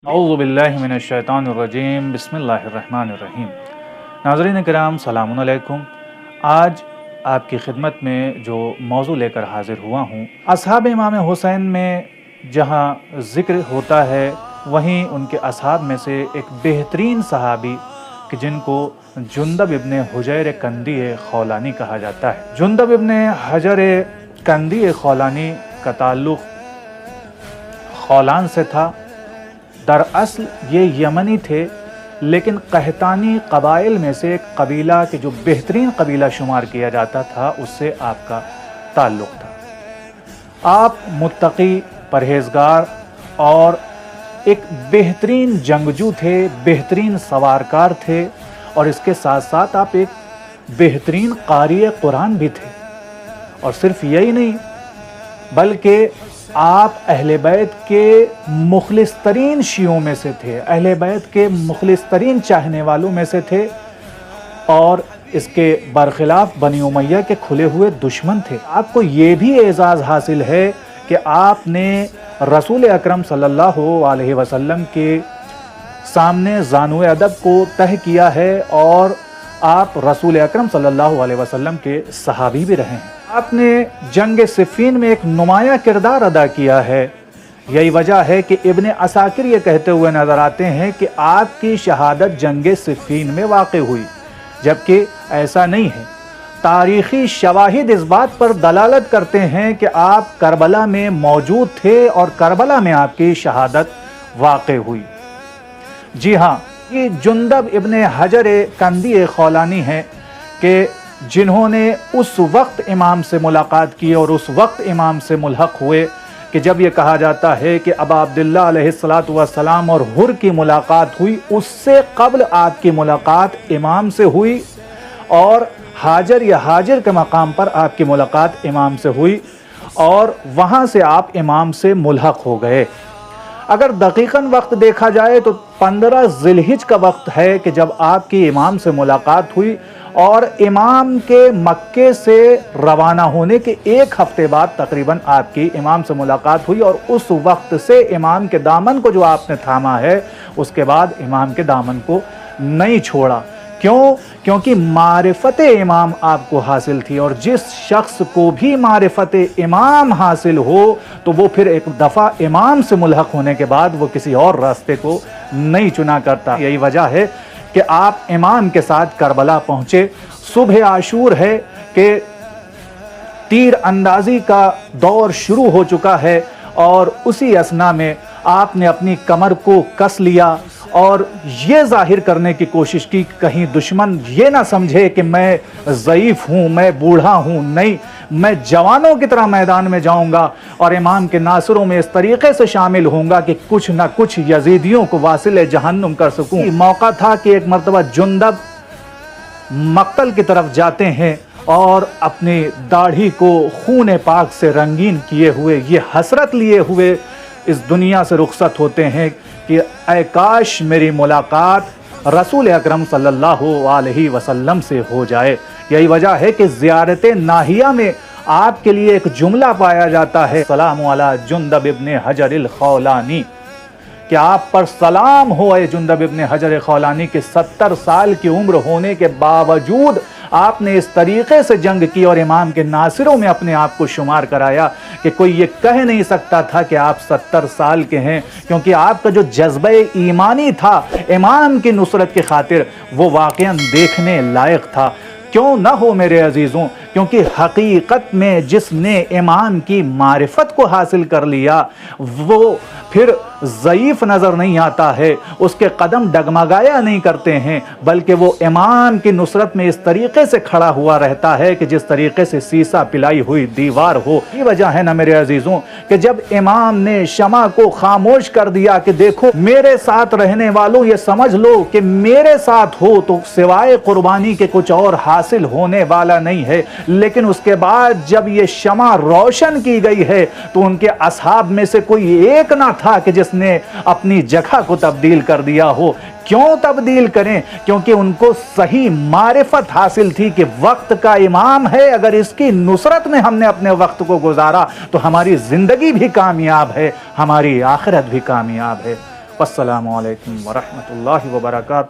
اعوذ باللہ من الشیطان الرجیم بسم اللہ الرحمن الرحیم۔ ناظرین کرام سلام علیکم۔ آج آپ کی خدمت میں جو موضوع لے کر حاضر ہوا ہوں، اصحاب امام حسین میں جہاں ذکر ہوتا ہے وہیں ان کے اصحاب میں سے ایک بہترین صحابی کہ جن کو جندب ابن حجیر کندی خولانی کہا جاتا ہے۔ جندب ابن حجر کندی خولانی کا تعلق خولان سے تھا۔ دراصل یہ یمنی تھے، لیکن قحطانی قبائل میں سے ایک قبیلہ کہ جو بہترین قبیلہ شمار کیا جاتا تھا اس سے آپ کا تعلق تھا۔ آپ متقی، پرہیزگار اور ایک بہترین جنگجو تھے، بہترین سوارکار تھے، اور اس کے ساتھ ساتھ آپ ایک بہترین قاری قرآن بھی تھے۔ اور صرف یہی نہیں بلکہ آپ اہل بیت کے مخلص ترین شیعوں میں سے تھے، اہل بیت کے مخلص ترین چاہنے والوں میں سے تھے، اور اس کے برخلاف بنی امیہ کے کھلے ہوئے دشمن تھے۔ آپ کو یہ بھی اعزاز حاصل ہے کہ آپ نے رسول اکرم صلی اللہ علیہ وسلم کے سامنے زانو ادب کو طے کیا ہے، اور آپ رسول اکرم صلی اللہ علیہ وسلم کے صحابی بھی رہے ہیں۔ آپ نے جنگ صفین میں ایک نمایاں کردار ادا کیا ہے۔ یہی وجہ ہے کہ ابن عساکر یہ کہتے ہوئے نظر آتے ہیں کہ آپ کی شہادت جنگ صفین میں واقع ہوئی، جبکہ ایسا نہیں ہے۔ تاریخی شواہد اس بات پر دلالت کرتے ہیں کہ آپ کربلا میں موجود تھے اور کربلا میں آپ کی شہادت واقع ہوئی۔ جی ہاں، یہ جندب ابن حجر کندی خولانی ہیں کہ جنہوں نے اس وقت امام سے ملاقات کی اور اس وقت امام سے ملحق ہوئے کہ جب یہ کہا جاتا ہے کہ ابا عبداللہ علیہ السلام اور حر کی ملاقات ہوئی، اس سے قبل آپ کی ملاقات امام سے ہوئی، اور حاجر یا حاجر کے مقام پر آپ کی ملاقات امام سے ہوئی، اور وہاں سے آپ امام سے ملحق ہو گئے۔ اگر دقیقاً وقت دیکھا جائے تو 15 ذی الحجہ کا وقت ہے کہ جب آپ کی امام سے ملاقات ہوئی، اور امام کے مکے سے روانہ ہونے کے ایک ہفتے بعد تقریباً آپ کی امام سے ملاقات ہوئی، اور اس وقت سے امام کے دامن کو جو آپ نے تھاما ہے، اس کے بعد امام کے دامن کو نہیں چھوڑا۔ کیوں؟ کیونکہ معرفت امام آپ کو حاصل تھی، اور جس شخص کو بھی معرفت امام حاصل ہو تو وہ پھر ایک دفعہ امام سے ملحق ہونے کے بعد وہ کسی اور راستے کو نہیں چنا کرتا۔ یہی وجہ ہے کہ آپ امام کے ساتھ کربلا پہنچے۔ صبح عاشور ہے کہ تیر اندازی کا دور شروع ہو چکا ہے، اور اسی اثنا میں آپ نے اپنی کمر کو کس لیا اور یہ ظاہر کرنے کی کوشش کی کہ کہیں دشمن یہ نہ سمجھے کہ میں ضعیف ہوں، میں بوڑھا ہوں، نہیں، میں جوانوں کی طرح میدان میں جاؤں گا اور امام کے ناصروں میں اس طریقے سے شامل ہوں گا کہ کچھ نہ کچھ یزیدیوں کو واصل جہنم کر سکوں۔ موقع تھا کہ ایک مرتبہ جندب مقتل کی طرف جاتے ہیں، اور اپنی داڑھی کو خون پاک سے رنگین کیے ہوئے، یہ حسرت لیے ہوئے اس دنیا سے رخصت ہوتے ہیں کہ اے کاش میری ملاقات رسول اکرم صلی اللہ علیہ وسلم سے ہو جائے۔ یہی وجہ ہے کہ زیارت ناہیہ میں آپ کے لیے ایک جملہ پایا جاتا ہے، سلام علی جندب ابن حجر الخولانی، کہ آپ پر سلام ہو اے جندب ابن حجر خولانی کہ 70 سال کی عمر ہونے کے باوجود آپ نے اس طریقے سے جنگ کی اور امام کے ناصروں میں اپنے آپ کو شمار کرایا کہ کوئی یہ کہہ نہیں سکتا تھا کہ آپ 70 سال کے ہیں، کیونکہ آپ کا جو جذبہ ایمانی تھا امام کی نصرت کی خاطر وہ واقعاً دیکھنے لائق تھا۔ کیوں نہ ہو میرے عزیزوں، کیونکہ حقیقت میں جس نے امام کی معرفت کو حاصل کر لیا وہ پھر ضعیف نظر نہیں آتا ہے، اس کے قدم ڈگمگایا نہیں کرتے ہیں، بلکہ وہ امام کی نصرت میں اس طریقے سے کھڑا ہوا رہتا ہے کہ جس طریقے سے سیسا پلائی ہوئی دیوار ہو۔ یہ وجہ ہے نا میرے عزیزوں کہ جب امام نے شمع کو خاموش کر دیا کہ دیکھو میرے ساتھ رہنے والوں یہ سمجھ لو کہ میرے ساتھ ہو تو سوائے قربانی کے کچھ اور حاصل ہونے والا نہیں ہے، لیکن اس کے بعد جب یہ شمع روشن کی گئی ہے تو ان کے اصحاب میں سے کوئی ایک نہ تھا کہ جس نے اپنی جگہ کو تبدیل کر دیا ہو۔ کیوں تبدیل کریں؟ کیونکہ ان کو صحیح معرفت حاصل تھی کہ وقت کا امام ہے، اگر اس کی نصرت میں ہم نے اپنے وقت کو گزارا تو ہماری زندگی بھی کامیاب ہے، ہماری آخرت بھی کامیاب ہے۔ السلام علیکم ورحمۃ اللہ وبرکاتہ.